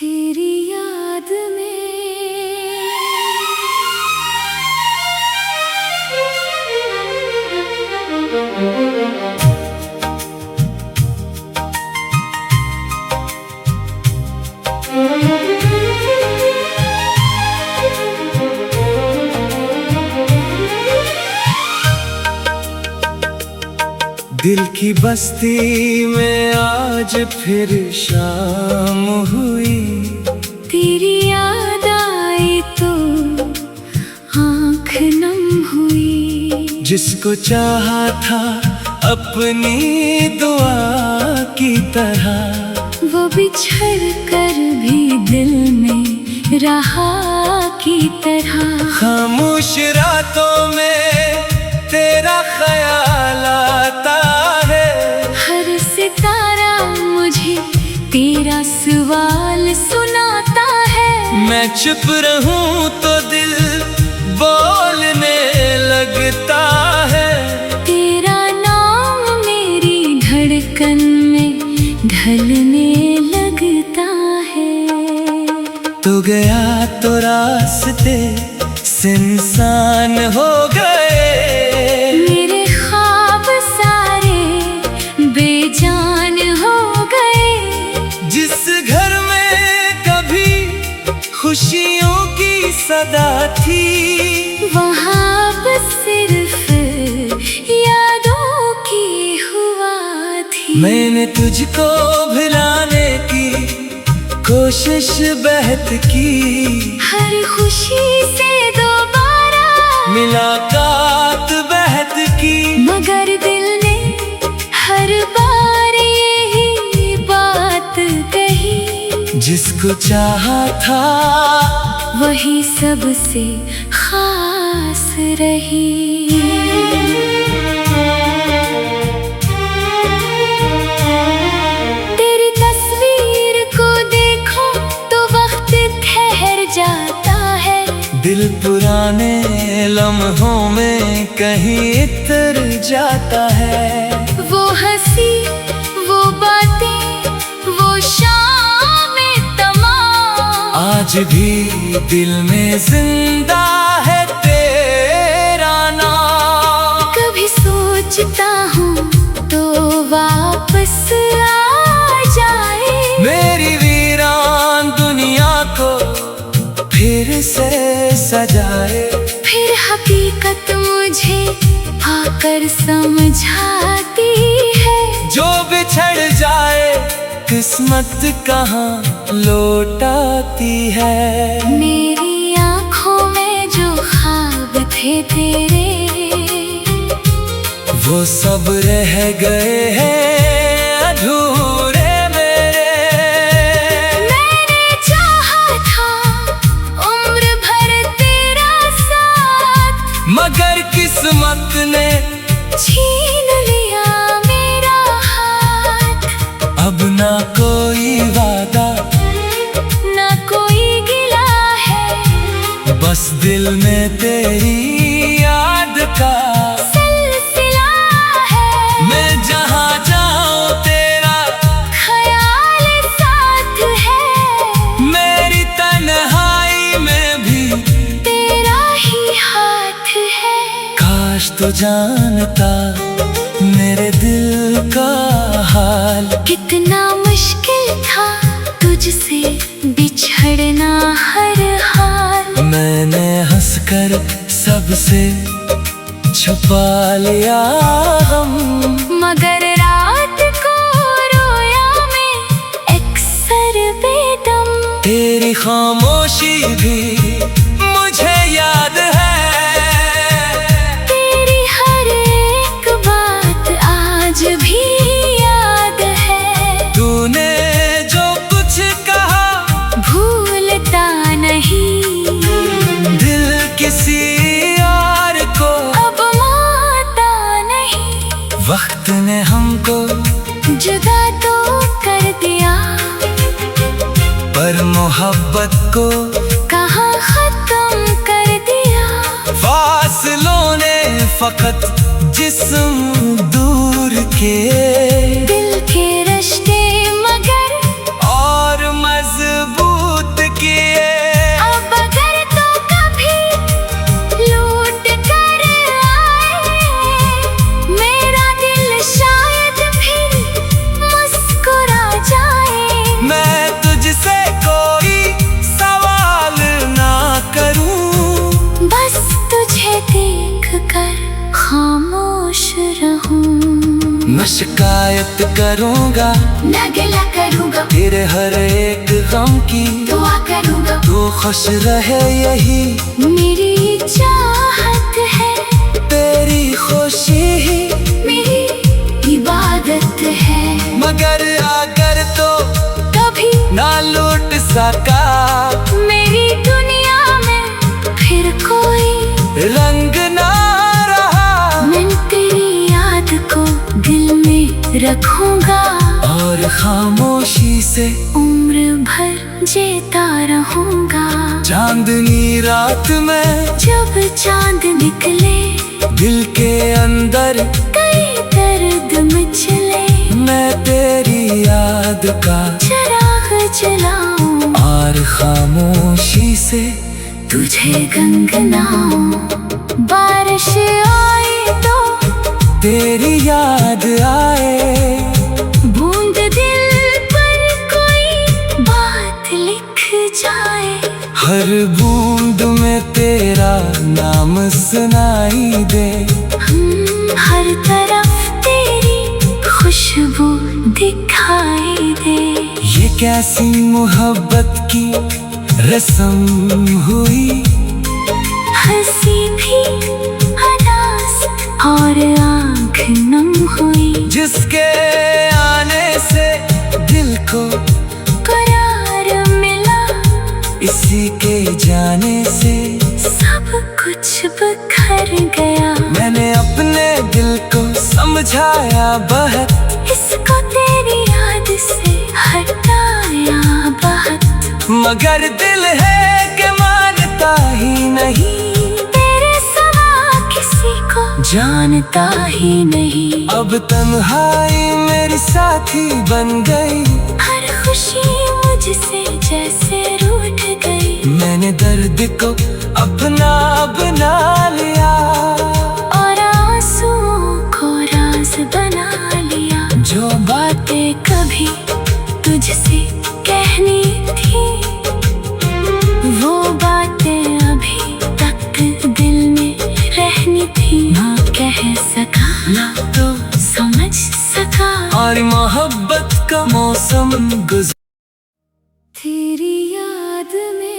तेरी याद में दिल की बस्ती में आज फिर शाम हुई। तेरी याद आई तो आँख नम हुई। जिसको चाहा था अपनी दुआ की तरह, वो बिछड़ कर भी दिल में रहा की तरह। खामोश रातों में तेरा ख्याल आता है। हर सितारा मुझे तेरा सवाल सुनाता है। मैं चुप रहूं तो दिल बोलने लगता है। तेरा नाम मेरी धड़कन में ढलने लगता है। तू गया तो रास्ते सुनसान हो गए। मेरे ख्वाब सारे बेजान हो गए। जिस घर में कभी खुशियों की सदा थी, वहाँ बस सिर्फ यादों की हुआ थी। मैंने तुझको भुलाने की कोशिश बहुत की। हर खुशी से दोबारा मुलाकात बहुत की, मगर दिल ने हर बार यही बात कही। जिसको चाहा था वही सबसे खास रही। तेरी तस्वीर को देखो तो वक्त ठहर जाता है। दिल पुराने लम्हों में कहीं इतर जाता है। वो हंसी, वो बातें, वो शामें तमाम आज भी दिल में जिंदा है तेरा नाम। कभी सोचता हूँ तो वापस आ जाए। मेरी वीरान दुनिया को फिर से सजाए। फिर हकीकत मुझे आकर समझाती है। जो बिछड़ जाए किस्मत कहाँ लौट आती है। मेरी आँखों में जो ख्वाब थे तेरे, वो सब रह गए हैं अधूरे मेरे। मैंने चाहा था उम्र भर तेरा साथ, मगर किस्मत ने छीन लिया मेरा हाथ। अब ना कोई वादा, ना कोई गिला है, बस दिल में तेरी याद का सिलसिला है। मैं जहाँ जाऊँ तेरा ख्याल साथ है। मेरी तन्हाई में भी तेरा ही हाथ है। काश तो जानता मेरे दिल का हाल। कितना मुश्किल था तुझसे बिछड़ना हर हाल। मैंने हंसकर सबसे छुपा लिया गम, मगर रात को रोया मैं अक्सर बेदम। तेरी खामोशी भी मुझे याद है। तेरी हर एक बात आज भी याद है। तूने जो कुछ कहा भूलता नहीं, दिल किसी और को अब मानता नहीं। वक्त ने हमको जुदा तो कर दिया, पर मोहब्बत को कहाँ खत्म कर दिया। फासलों ने फकत जिस्म दूर के, दिल के रिश्ते मगर और मजबूत मैं शिकायत करूँगा, न गिला करूँगा, तेरे हर एक गम की दुआ करूँगा। तू खुश रहे यही मेरी चाहत है, तेरी खुशी ही मेरी इबादत है। मगर अगर तो कभी ना लौट सका मेरी दुनिया में फिर कोई रंग ना रहा, मैं तेरी याद को दिल में रखूंगा और खामोशी से उम्र भर जीता रहूंगा। चांदनी रात में जब चांद निकले दिल के अंदर कई दर्द मचले, मैं तेरी याद का चिराग जलाऊं और खामोशी से तुझे गुनगुनाऊं। बारिश आए तो तेरी याद आए, बूंद दिल पर कोई बात लिख जाए, हर बूंद में तेरा नाम सुनाई दे। हर तरफ तेरी खुशबू दिखाई दे। ये कैसी मोहब्बत की रस्म हुई, हंसी भी अदास और आँख नम हुई, जिसके आने से दिल को करार मिला, इसी के जाने से सब कुछ बिखर गया। मैंने अपने दिल को समझाया बहुत, इसको तेरी याद से हटाया बहुत, मगर दिल है कि मानता ही नहीं, तेरे सिवा किसी को जानता ही नहीं। अब तन्हाई मेरी साथी बन गई, हर खुशी मुझसे जैसे रूठ गई, मैंने दर्द को अपना बना लिया और आंसुओं को राज बना लिया। जो बातें कभी तुझसे कहनी थी, वो बातें अभी तक दिल में रहनी थी। ना कह सका ना तो समझ सका, और मोहब्बत का मौसम गुजर तेरी याद में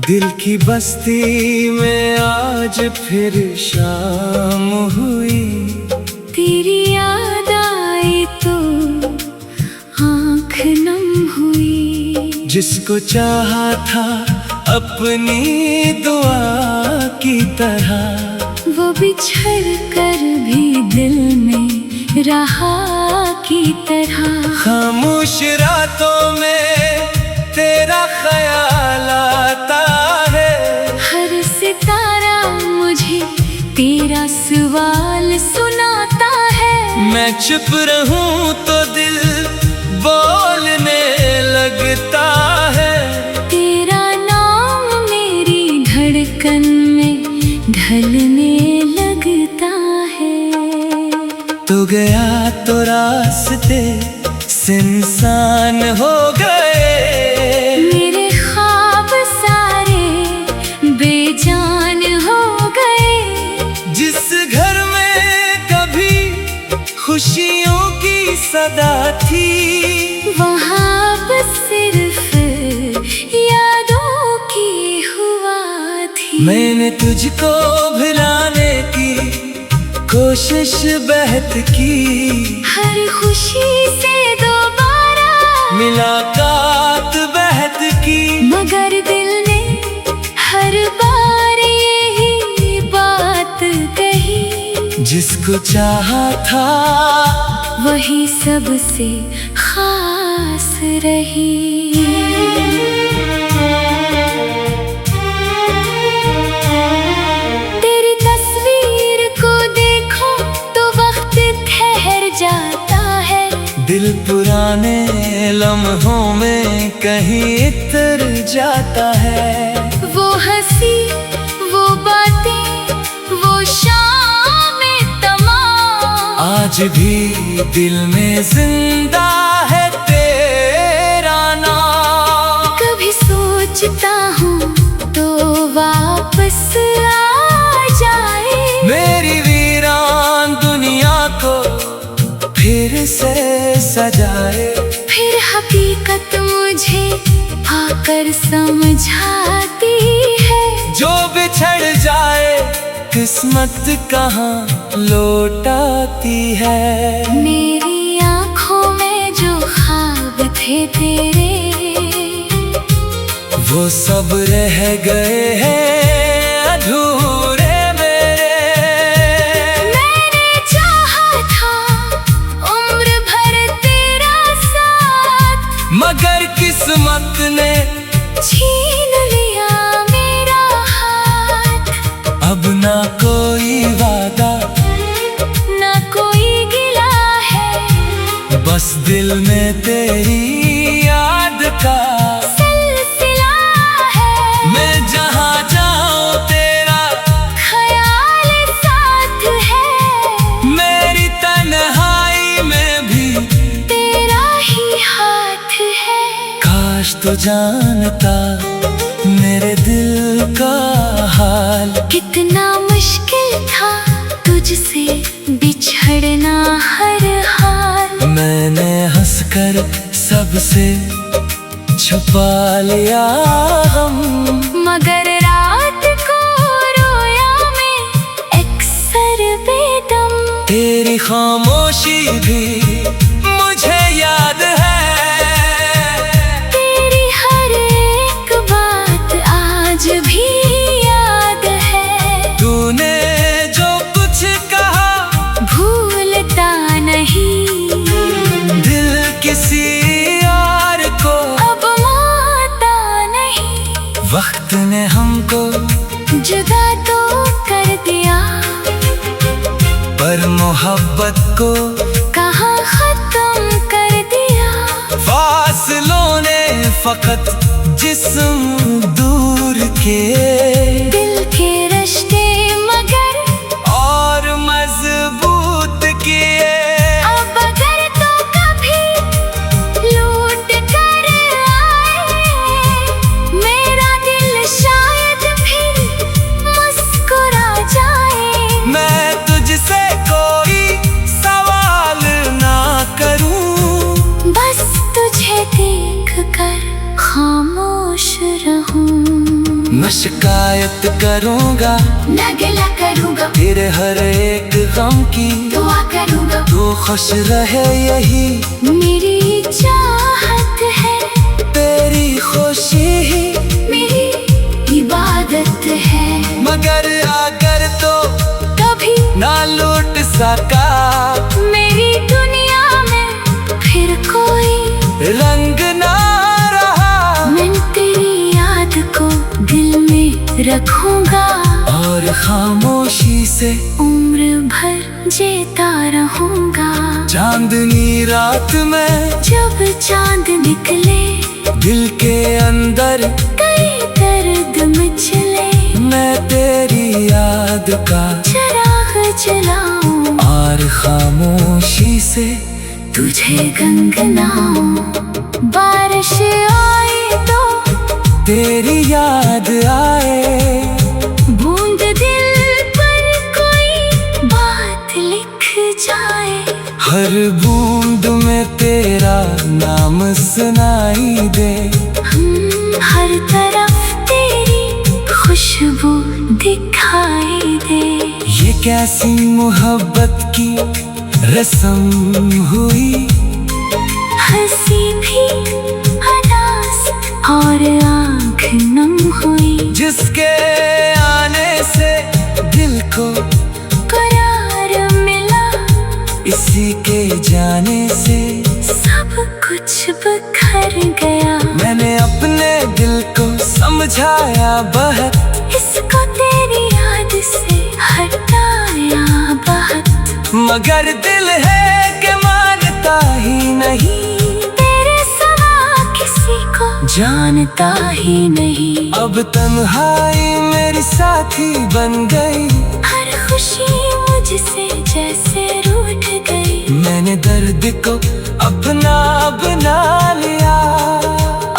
दिल की बस्ती में आज फिर शाम हुई, तेरी याद आई तो आँख नम हुई, जिसको चाहा था अपनी दुआ की तरह, वो बिछड़ कर भी दिल में रहा की तरह। खामोश रातों में तेरा ख्याल आता है, हर सितारा मुझे तेरा सवाल सुनाता है, मैं चुप रहूं तो दिल बोलने लगता है, तेरा नाम मेरी धड़कन में ढलने लगता है। तू गया तो रास्ते सुनसान हो गए, मेरे ख्वाब सारे बेजान हो गए, जिस घर में कभी खुशियों की सदा थी, वहाँ बस सिर्फ यादों की हुआ थी। मैंने तुझको भुलाने की कोशिश बहुत की, हर खुशी से दोबारा मुलाकात बहुत की, मगर दिल ने हर बार यही बात कही, जिसको चाहा था वही सबसे खास रही। तेरी तस्वीर को देखो तो वक्त ठहर जाता है, दिल पुराने लम्हों में कहीं इतर जाता है। वो हंस आज भी दिल में जिंदा है तेरा नाम। कभी सोचता हूँ तो वापस आ जाए, मेरी वीरान दुनिया को फिर से सजाए। फिर हकीकत मुझे आकर समझाती है, जो बिछड़ जाए किस्मत कहाँ लौट आती है। मेरी आँखों में जो ख्वाब थे तेरे, वो सब रह गए हैं अधूरे मेरे। मैंने चाहा था उम्र भर तेरा साथ, मगर किस्मत ने छीन लिया मेरा हाथ। अब ना कोई वादा, ना कोई गिला है, बस दिल में तेरी याद का सिलसिला है। मैं जहाँ जाऊँ तेरा ख्याल साथ है, मेरी तन्हाई में भी तेरा ही हाथ है। काश तो जानता मेरे दिल का हाल, कितना मुश्किल था तुझसे बिछड़ना हर हाल। मैंने हंसकर सबसे छुपा लिया हम, मगर रात को रोया मैं अक्सर बेदम। तेरी खामोशी भी मुझे याद है, तेरी हर एक बात आज भी याद है। तूने जो कुछ कहा भूलता नहीं, दिल किसी और को अब मानता नहीं। वक्त ने हमको जुदा तो कर दिया, पर मोहब्बत को कहाँ खत्म कर दिया। फासलों ने फकत जिस्म दूर के, दिल के रिश्ते मगर और मजबूत किए। अब अगर तो कभी लौट कर आए, मेरा दिल शायद फिर मुस्कुरा जाए। मैं तुझसे कोई सवाल ना करूं, बस तुझे देख कर खामोश रहूं। न शिकायत करूंगा, न गिला करूंगा, तेरे हर एक गम की दुआ करूंगा। तू खुश रहे यही मेरी चाहत है, तेरी खुशी ही मेरी इबादत है। मगर अगर तो कभी ना लौट सका मेरी दुनिया में फिर कोई रंग ना रहा, मैं तेरी याद को दिल में रखूंगा, और खामोशी से उम्र भर जीता रहूंगा। चांदनी रात में जब चांद निकले, दिल के अंदर कई दर्द मचले, मैं तेरी याद का चिराग जलाऊं, और खामोशी से तुझे गनगनाऊं। बारिश आए तो तेरी याद आए, बूंद दिल पर कोई बात लिख जाए। हर बूंद में तेरा नाम सुनाई दे। हर तरफ तेरी खुशबू दिखाई दे। ये कैसी मोहब्बत की रस्म हुई, हंसी भी अनास और आँख नम हुई, जिसके आने से दिल को करार मिला, इसी के जाने से सब कुछ बिखर गया। मैंने अपने दिल को समझाया बहुत, इसको तेरी याद से हटाया बहुत, मगर दिल है कि मानता ही नहीं, तेरे सिवा किसी को जानता ही नहीं। अब तन्हाई मेरी साथी बन गई, हर खुशी मुझसे जैसे रूठ गई। मैंने दर्द को अपना बना लिया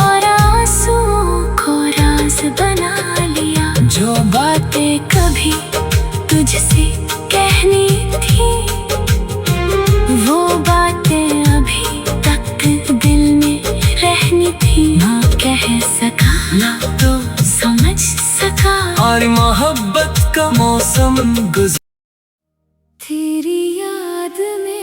और आंसुओं को राज बना लिया। जो बातें कभी तुझसे कहनी थी, वो बातें अभी तक दिल में रहनी थी। ना कह सका ना तो समझ सका, और मोहब्बत का मौसम गुजर तेरी याद में।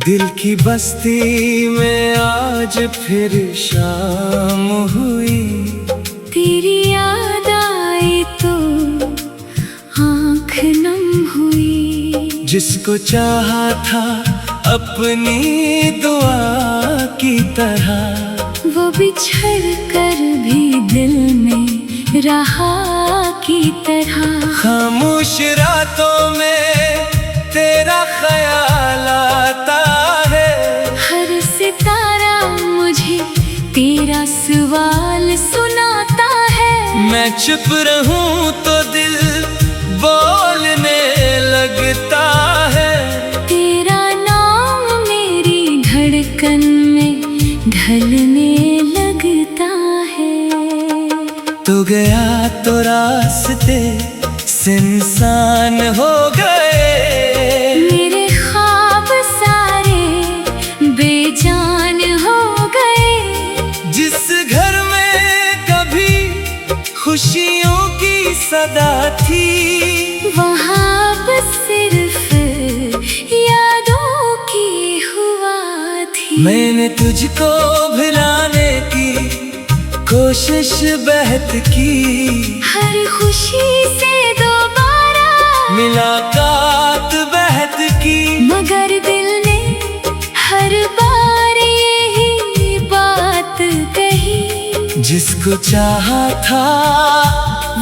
दिल की बस्ती में आज फिर शाम हुई। तेरी याद आई तो आँख नम हुई। जिसको चाहा था अपनी दुआ की तरह, वो बिछड़ कर भी दिल में रहा की तरह। खामोश रातों में तेरा ख्याल आता है। हर सितारा मुझे तेरा सवाल सुनाता है। मैं चुप रहूं तो दिल बोलने लगता है। तेरा नाम मेरी धड़कन में ढलने लगता है। तू गया तो रास्ते सुनसान हो गए। मेरे ख्वाब सारे बेजान हो गए। जिस घर में कभी खुशियों की सदा थी, वहाँ बस सिर्फ यादों की हुआ थी। मैंने तुझको भुलाने की कोशिश बहुत की। हर खुशी से दोबारा मुलाकात बहुत की, मगर दिल ने हर बार यही बात कही। जिसको चाहा था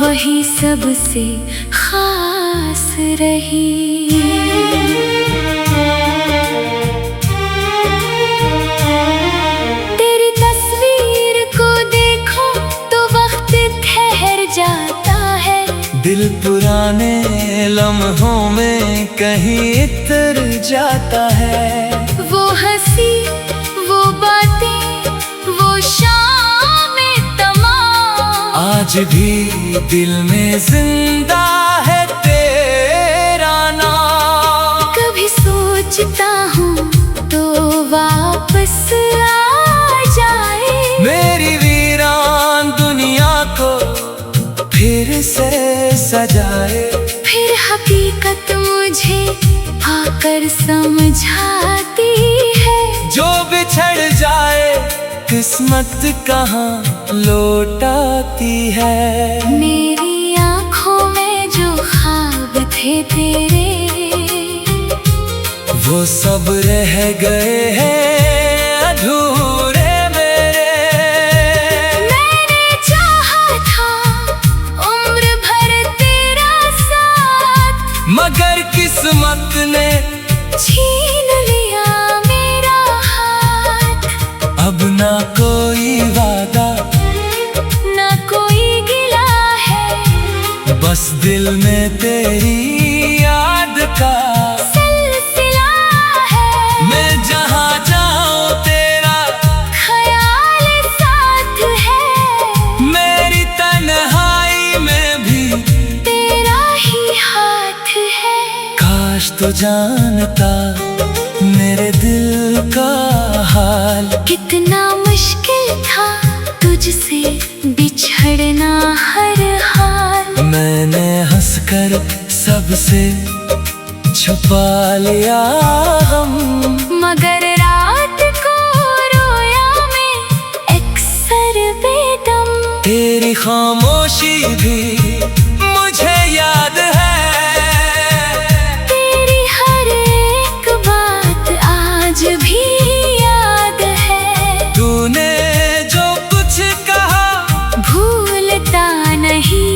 वही सबसे खास रही। तेरी तस्वीर को देखो तो वक्त ठहर जाता है। दिल पुराने लम्हों में कहीं इतर जाता है। वो हंसी, वो बातें, वो शामें तमाम आज भी दिल में जिंदा है तेरा नाम। कभी सोचता हूँ तो वापस आ जाए। मेरी वीरान दुनिया को फिर से सजाए। फिर हकीकत मुझे आकर समझाती है। जो बिछड़ जाए किस्मत कहाँ लौट आती है। मेरी आँखों में जो ख्वाब थे तेरे, वो सब रह गए हैं अधूरे मेरे। मैंने चाहा था उम्र भर तेरा साथ, मगर किस्मत ने छीन लिया मेरा हाथ। अब ना कोई वादा, ना कोई गिला है, बस दिल में तेरी याद का सिलसिला है। मैं जहाँ जाऊँ तेरा ख्याल साथ है। मेरी तन्हाई में भी तेरा ही हाथ है। काश तो जानता मेरे दिल का हाल। कितना मुश्किल था तुझसे बिछड़ना हर हाल। मैंने हंसकर सबसे छुपा लिया हम, मगर रात को रोया मैं अक्सर बेदम। तेरी खामोशी भी मुझे याद है। तेरी हर एक बात आज भी याद है। तूने जो कुछ कहा भूलता नहीं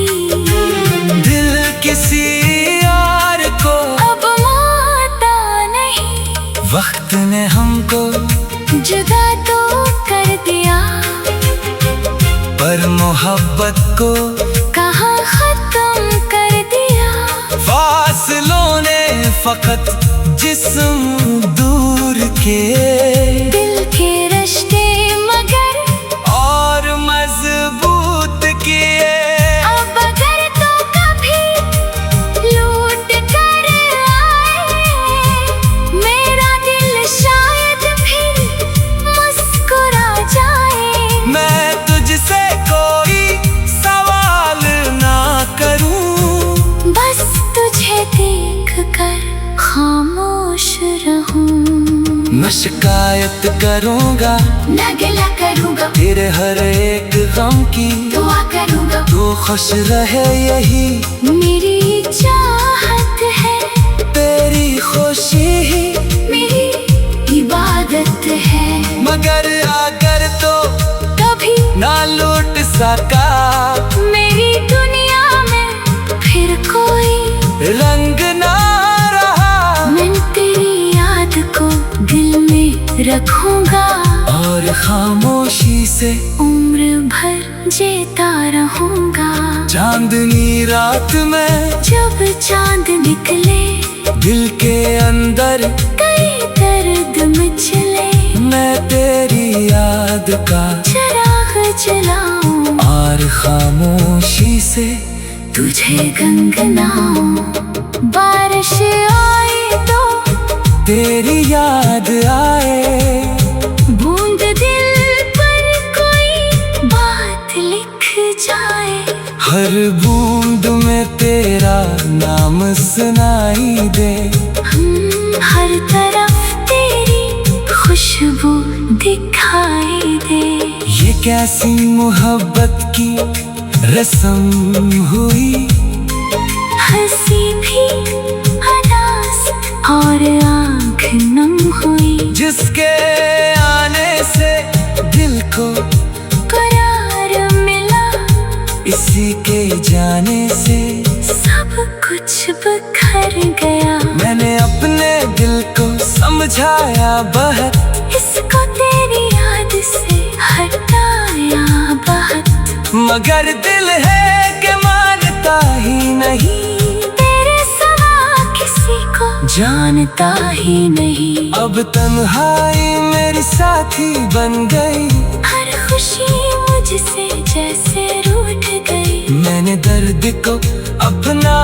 मोहब्बत को कहाँ खत्म कर दिया। फासलों ने फकत जिस्म दूर के, दिल के रिश्ते मगर और मजबूत किए। अब अगर तो कभी लूट कर आए, मेरा दिल शायद फिर मुस्कुरा जाए। मैं तुझसे कोई सवाल ना करूं, बस तुझे देख कर खामोश रहूं। न शिकायत करूंगा, न गिला करूंगा, तेरे हर एक गम की दुआ करूंगा। तू खुश रहे यही मेरी चाहत है, तेरी खुशी ही मेरी इबादत है। मगर अगर तो कभी ना लौट सका, मेरी दुनिया में फिर कोई रंग ना रहा, मैं तेरी याद को दिल में रखूंगा। और खामोशी से उम्र भर जीता रहूंगा। चांदनी रात में जब चांद निकले, दिल के अंदर कई दर्द मचले। मैं तेरी याद का चिराग जलाऊं, और खामोशी से तुझे गनगनाऊं। बारिश आए तो तेरी याद आए, बूंद दिल पर कोई बात लिख जाए। हर बूंद में तेरा नाम सुनाई दे। हर तरफ तेरी खुशबू दिखाई दे। ये कैसी मोहब्बत की रस्म हुई, हंसी भी अदास और आँख नम हुई। जिसके आने से दिल को करार मिला, इसी के जाने से सब कुछ बिखर गया। मैंने अपने दिल को समझाया बहुत, इसको तेरी याद से हटाया बहुत। मगर दिल है कि मानता ही नहीं, तेरे सिवा किसी को जानता ही नहीं। अब तन्हाई मेरी साथी बन गई, हर खुशी मुझसे जैसे रूठ गई। मैंने दर्द को अपना